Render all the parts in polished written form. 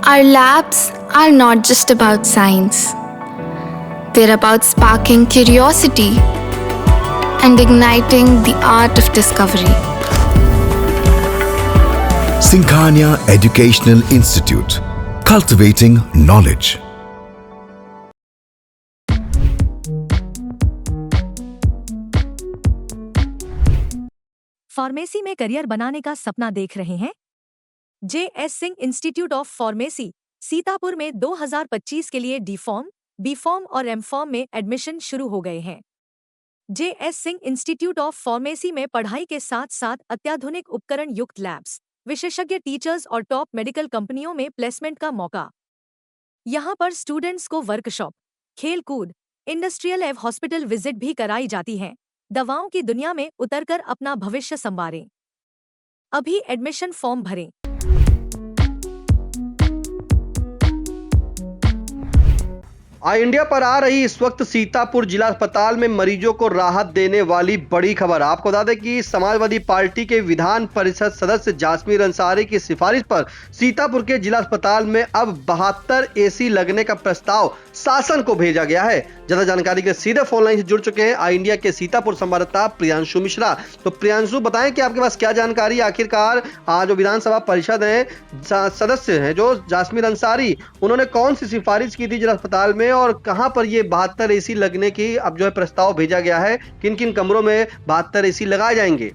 Our labs are not just about science. They're about sparking curiosity and igniting the art of discovery. Sinkhania Educational Institute, cultivating knowledge. Pharmacy में career बनाने का सपना देख रहे हैं? JS. Singh institute of pharmacy Sitapur में 2025 के लिए डी फॉर्म, बी फॉर्म और एम फॉर्म में एडमिशन शुरू हो गए हैं। JS. Singh institute of pharmacy में पढ़ाई के साथ साथ अत्याधुनिक उपकरण युक्त लैब्स, विशेषज्ञ टीचर्स और टॉप मेडिकल कंपनियों में प्लेसमेंट का मौका। यहाँ पर स्टूडेंट्स को वर्कशॉप, खेल कूद, इंडस्ट्रियल एवं हॉस्पिटल विजिट भी कराई जाती हैं। दवाओं की दुनिया में उतरकर अपना भविष्य संवारें। अभी एडमिशन फॉर्म भरें। आई इंडिया पर आ रही इस वक्त सीतापुर जिला अस्पताल में मरीजों को राहत देने वाली बड़ी खबर। आपको बता दें कि समाजवादी पार्टी के विधान परिषद सदस्य जासमीर अंसारी की सिफारिश पर सीतापुर के जिला अस्पताल में अब 72 एसी लगने का प्रस्ताव शासन को भेजा गया है। ज्यादा जानकारी के लिए सीधे फोन लाइन से जुड़ चुके हैं आई इंडिया के सीतापुर संवाददाता प्रियांशु मिश्रा। तो प्रियांशु, बताएं कि आपके पास क्या जानकारी, आखिरकार जो विधानसभा परिषद है सदस्य हैं जो जासमीर अंसारी, उन्होंने कौन सी सिफारिश की थी जिला अस्पताल में और कहां पर ये 72 एसी लगने की अब जो है प्रस्ताव भेजा गया है, किन किन कमरों में 72 एसी लगाए जाएंगे?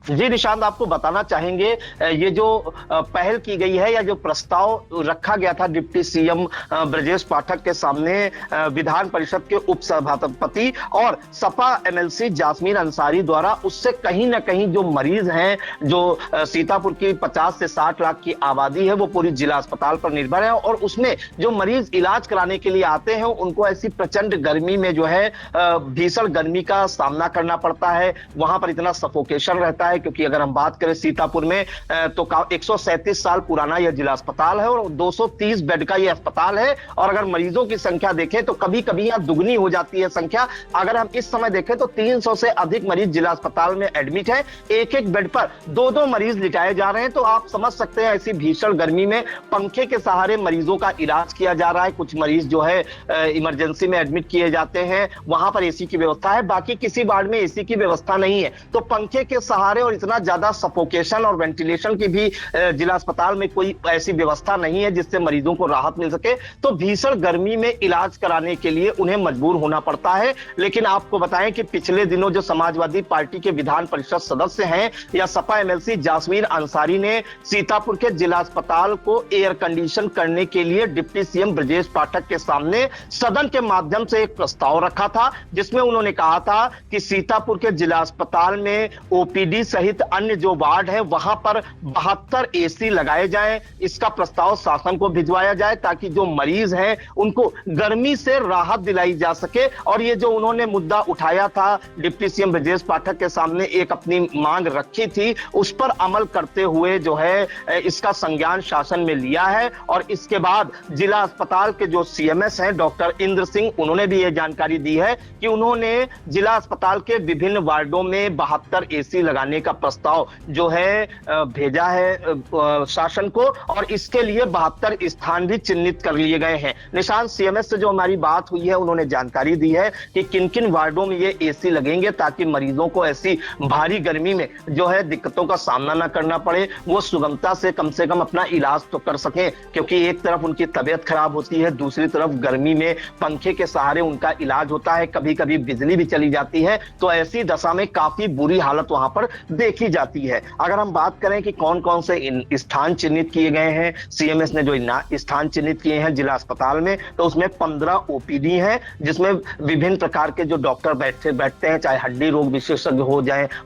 जी निशांत, आपको बताना चाहेंगे ये जो पहल की गई है या जो प्रस्ताव रखा गया था डिप्टी सीएम ब्रजेश पाठक के सामने विधान परिषद के उपसभापति और सपा एमएलसी जासमीर अंसारी द्वारा, उससे कहीं ना कहीं जो मरीज हैं, जो सीतापुर की 50 से 60 लाख की आबादी है, वो पूरी जिला अस्पताल पर निर्भर है और उसमें जो मरीज इलाज कराने के लिए आते हैं उनको ऐसी प्रचंड गर्मी में जो है भीषण गर्मी का सामना करना पड़ता है। वहां पर इतना सफोकेशन रहता है क्योंकि अगर हम बात करें सीतापुर में तो 137 साल पुराना यह जिला अस्पताल है और 230 बेड का यह अस्पताल है। और अगर मरीजों की संख्या देखें तो कभी कभी यहां दुगनी हो जाती है संख्या। अगर हम इस समय देखें तो 300 से अधिक मरीज जिला अस्पताल में एडमिट है। एक एक बेड पर 2-2 मरीज लिटाए जा रहे हैं। तो आप समझ सकते हैं ऐसी भीषण गर्मी में पंखे के सहारे मरीजों का इलाज किया जा रहा है। कुछ मरीज जो है इमरजेंसी में एडमिट किए जाते हैं, वहां पर एसी की व्यवस्था है, बाकी किसी वार्ड में एसी की व्यवस्था नहीं है। तो पंखे के सहारे और इतना ज्यादा सफोकेशन और वेंटिलेशन की भी जिला अस्पताल में कोई ऐसी व्यवस्था नहीं है जिससे मरीजों को राहत मिल सके। तो भीषण गर्मी में इलाज कराने के लिए उन्हें मजबूर होना पड़ता है। लेकिन आपको बताएं कि पिछले दिनों जो समाजवादी पार्टी के विधान परिषद सदस्य हैं या सपा एमएलसी जासमीर अंसारी ने सीतापुर के जिला अस्पताल को एयर कंडीशन करने के लिए डिप्टी सीएम ब्रजेश पाठक के सामने सदन के माध्यम से एक प्रस्ताव रखा था, जिसमें उन्होंने कहा था कि सीतापुर के जिला अस्पताल में ओपीडी सहित अन्य जो वार्ड है वहां पर 72 एसी लगाए जाएं। इसका प्रस्ताव शासन को भिजवाया जाए ताकि जो मरीज हैं उनको गर्मी से राहत दिलाई जा सके। और ये जो उन्होंने मुद्दा उठाया था, डिप्टी सीएम ब्रजेश पाठक के सामने एक अपनी मांग रखी थी, उस पर अमल करते हुए जो है इसका संज्ञान शासन में लिया है। और इसके बाद जिला अस्पताल के जो सीएमएस हैं डॉक्टर इंद्र सिंह, उन्होंने भी ये जानकारी दी है कि उन्होंने जिला अस्पताल के विभिन्न वार्डों में 72 एसी लगाने का प्रस्ताव जो है भेजा है शासन को और इसके लिए 72 स्थान भी चिन्हित कर लिए गए हैं। निशांत, सीएमएस से जो हमारी बात हुई है उन्होंने जानकारी दी है कि किन किन वार्डों में ये एसी लगेंगे ताकि मरीजों को ऐसी भारी गर्मी में जो है दिक्कतों का सामना ना करना पड़े, वो सुगमता से कम अपना इलाज तो कर सकें। क्योंकि एक तरफ उनकी तबीयत खराब होती है, दूसरी तरफ गर्मी में पंखे के सहारे उनका इलाज होता है, कभी कभी बिजली भी चली जाती है। तो ऐसी दशा में काफी बुरी हालत वहां पर देखी जाती है। अगर हम बात करें कि कौन कौन से स्थान चिन्हित किए गए हैं, सीएमएस ने जो स्थान चिन्हित किए हैं जिला अस्पताल में, तो उसमें 15 ओपीडी हैं जिसमें विभिन्न प्रकार के जो डॉक्टर बैठते हैं, चाहे हड्डी रोग विशेषज्ञ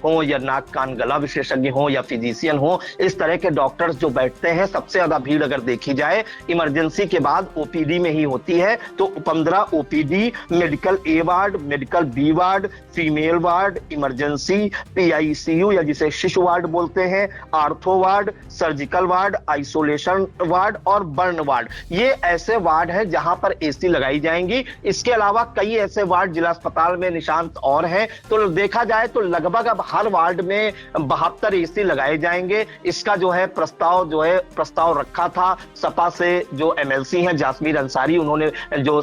हो या नाक कान गला विशेषज्ञ हो या फिजिशियन हो, इस तरह के डॉक्टर्स जो बैठते हैं। सबसे ज्यादा भीड़ अगर देखी जाए इमरजेंसी के बाद ओपीडी में ही होती है। तो 15 OPD, medical A ward, medical B ward, female ward, emergency, PICU या जिसे शिशु वार्ड बोलते हैं, ortho ward, surgical ward, isolation ward और बर्न वार्ड, ये ऐसे वार्ड हैं जहां पर एसी लगाई जाएंगी। इसके अलावा कई ऐसे वार्ड जिला अस्पताल में निशांत और हैं, तो देखा जाए तो लगभग अब हर वार्ड में 72 एसी लगाए जाएंगे। इसका जो है प्रस्ताव रखा था सपा से जो एमएलसी हैं जासमीर अंसारी, उन्होंने जो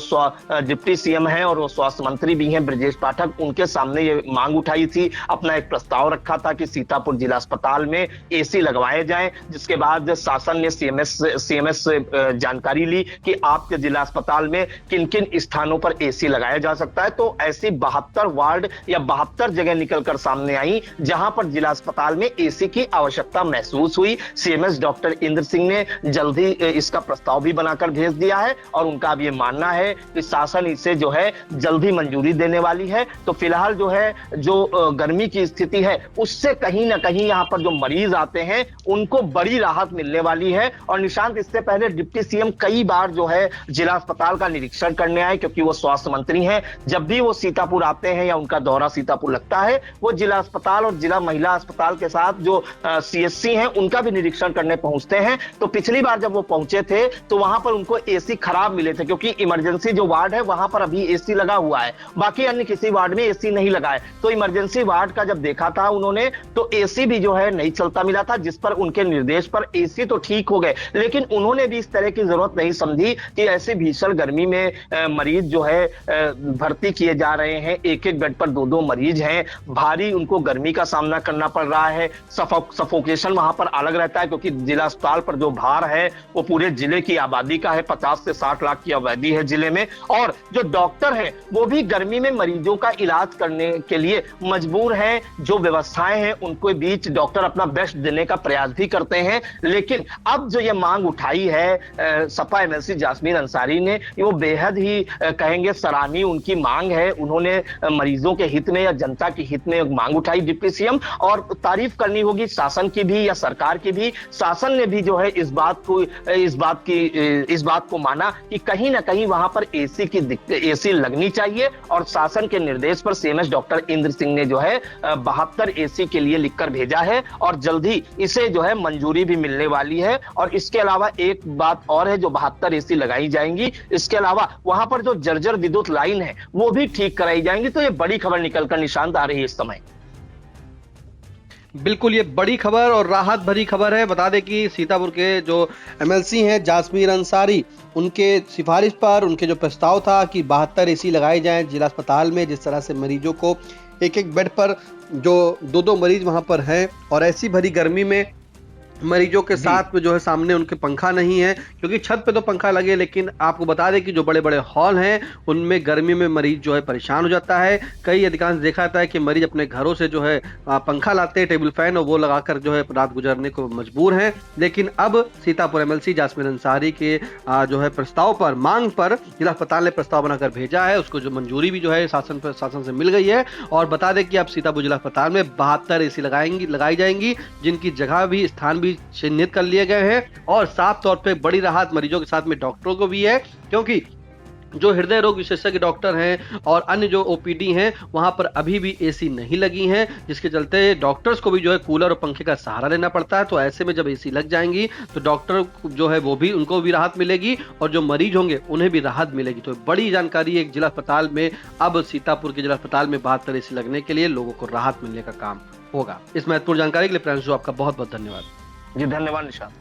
डिप्टी सीएम हैं और वो स्वास्थ्य मंत्री भी हैं ब्रजेश पाठक, उनके सामने ये मांग उठाई थी, अपना एक प्रस्ताव रखा था कि सीतापुर जिला अस्पताल में एसी लगवाए जाएं। जिसके बाद शासन ने सीएमएस से जानकारी ली कि आपके जिला अस्पताल में किन किन स्थानों पर एसी लगाया जा सकता है। तो ऐसी 72 वार्ड या 72 जगह निकलकर सामने आई जहां पर जिला अस्पताल में एसी की आवश्यकता महसूस हुई। सीएमएस डॉक्टर इंद्र सिंह ने जल्द ही इसका प्रस्ताव भी बनाकर भेज दिया है और उनका अब यह मानना है कि शासन इसे जो है जल्द ही मंजूरी देने वाली है। तो फिलहाल जो है जो गर्मी की स्थिति है उससे कहीं ना कहीं यहां पर जो मरीज आते हैं उनको बड़ी राहत मिलने वाली है। और निशांत, इससे पहले डिप्टी सीएम कई बार जो है जिला अस्पताल का निरीक्षण करने आए, क्योंकि वो स्वास्थ्य मंत्री हैं। जब भी वो सीतापुर आते हैं या उनका दौरा सीतापुर लगता है, वो जिला अस्पताल और जिला महिला अस्पताल के साथ जो सीएचसी हैं उनका भी निरीक्षण करने पहुंचते हैं। तो पिछली बार जब वो पहुंचे थे तो वहां पर उनको एसी खराब मिले थे, क्योंकि इमरजेंसी जो वार्ड है वहां पर अभी एसी लगा हुआ है, बाकी अन्य किसी वार्ड में एसी नहीं लगा है। तो इमरजेंसी वार्ड का जब देखा था उन्होंने तो एसी भी जो है नहीं चलता मिला था, जिस पर उनके निर्देश पर एसी तो ठीक हो गए, लेकिन उन्होंने भी इस तरह की जरूरत नहीं समझी कि ऐसी भीषण गर्मी में मरीज जो है भर्ती किए जा रहे हैं, एक एक बेड पर 2-2 मरीज हैं, भारी उनको गर्मी का सामना करना पड़ रहा है, सफोकेशन वहां पर अलग रहता है, क्योंकि जिला अस्पताल पर जो भार है वो पूरे जिले की आबादी का है, 50 से 60 लाख की आबादी है जिले में। और जो डॉक्टर हैं वो भी गर्मी में मरीजों का इलाज करने के लिए मजबूर हैं। जो व्यवस्थाएं हैं उनको बीच डॉक्टर अपना बेस्ट देने का प्रयास भी करते हैं, लेकिन अब जो ये मांग उठाई है सपा एमएलसी जासमीर अंसारी ने, वो बेहद ही कहेंगे सराहनीय उनकी मांग है। उन्होंने मरीजों के हित में या जनता के हित में मांग उठाई डिप्टी सीएम, और तारीफ करनी होगी शासन की भी या सरकार की भी। शासन ने भी जो है इस बात को माना कि कहीं ना कहीं वहां पर एसी लगनी चाहिए, और शासन के निर्देश पर सीएमएस डॉक्टर इंद्र सिंह ने जो है 72 एसी के लिए लिखकर भेजा है और जल्द ही इसे जो है मंजूरी भी मिलने वाली है। और इसके अलावा एक बात और है, जो 72 एसी लगाई जाएंगी, इसके अलावा वहां पर जो जर्जर विद्युत लाइन है वो भी ठीक कराई जाएंगी। तो ये बड़ी खबर निकलकर निशांत आ रही है इस समय। बिल्कुल, ये बड़ी खबर और राहत भरी खबर है। बता दें कि सीतापुर के जो एमएलसी हैं जासमीर अंसारी, उनके सिफारिश पर उनके जो प्रस्ताव था कि 72 एसी लगाए जाएं जिला अस्पताल में, जिस तरह से मरीजों को एक एक बेड पर जो 2-2 मरीज वहां पर हैं, और ऐसी भरी गर्मी में मरीजों के साथ में जो है सामने उनके पंखा नहीं है, क्योंकि छत पे तो पंखा लगे, लेकिन आपको बता दें कि जो बड़े बड़े हॉल हैं उनमें गर्मी में मरीज जो है परेशान हो जाता है। कई अधिकांश देखा जाता है कि मरीज अपने घरों से जो है पंखा लाते हैं, टेबल फैन, और वो लगाकर जो है रात गुजरने को मजबूर हैं। लेकिन अब सीतापुर एमएलसी जासमीर अंसारी के जो है प्रस्ताव पर, मांग पर जिला अस्पताल ने प्रस्ताव बनाकर भेजा है, उसको जो मंजूरी भी जो है शासन से मिल गई है। और बता दें कि अब सीतापुर जिला अस्पताल में 72 एसी लगाई जाएंगी, जिनकी जगह भी, स्थान भी चिन्हित कर लिए गए हैं। और साफ तौर पे बड़ी राहत मरीजों के साथ में डॉक्टरों को भी है, क्योंकि जो हृदय रोग विशेषज्ञ डॉक्टर हैं और अन्य जो ओपीडी हैं वहां पर अभी भी एसी नहीं लगी हैं, जिसके चलते डॉक्टर्स को भी जो है कूलर और पंखे का सहारा लेना पड़ता है। तो ऐसे में जब एसी लग जाएंगी तो डॉक्टर जो है वो भी, उनको भी राहत मिलेगी और जो मरीज होंगे उन्हें भी राहत मिलेगी। तो बड़ी जानकारी एक जिला अस्पताल में, अब सीतापुर के जिला अस्पताल में 72 एसी लगने के लिए लोगों को राहत मिलने का काम होगा। इस महत्वपूर्ण जानकारी के लिए प्रियांशु आपका बहुत बहुत धन्यवाद। जी धन्यवाद निशांत।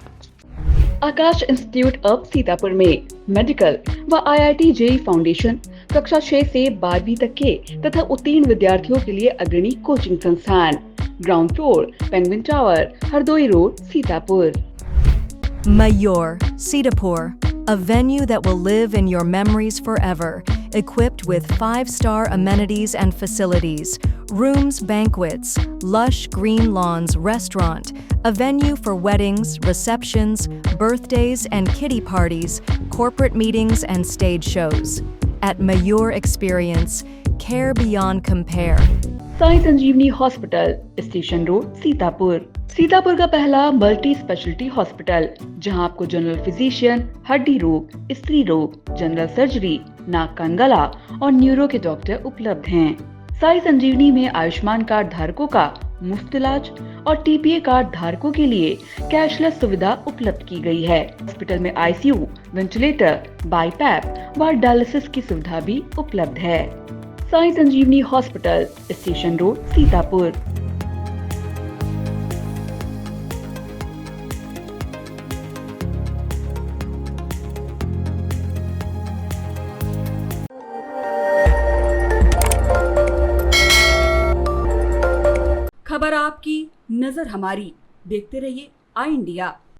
आकाश इंस्टीट्यूट ऑफ सीतापुर में मेडिकल व IIT JEE फाउंडेशन कक्षा 6 से 12वीं तक के तथा उत्तीर्ण विद्यार्थियों के लिए अग्रणी कोचिंग संस्थान, ground floor, penguin tower, Hardoi road, Sitapur. Mayur, Sitapur, a venue that will live in your memories forever, equipped with 5-star amenities and facilities, rooms, banquets, lush green lawns, restaurant, a venue for weddings, receptions, birthdays and kiddie parties, corporate meetings and stage shows. At Mayur Experience, care beyond compare. Sai Sanjivani hospital, station road, Sitapur. Sitapur का पहला multi speciality hospital, जहां आपको general physician, हड्डी रोग, स्त्री रोग, general surgery, नाक कान गला और न्यूरो के डॉक्टर उपलब्ध हैं। साई संजीवनी में आयुष्मान कार्ड धारकों का मुफ्त इलाज और टीपीए कार्ड धारकों के लिए कैशलेस सुविधा उपलब्ध की गई है। हॉस्पिटल में आईसीयू, वेंटिलेटर, बाईपैप व डायलिसिस की सुविधा भी उपलब्ध है। Sai Sanjivani hospital, station road, Sitapur. खबर आपकी, नजर हमारी। देखते रहिए आई इंडिया।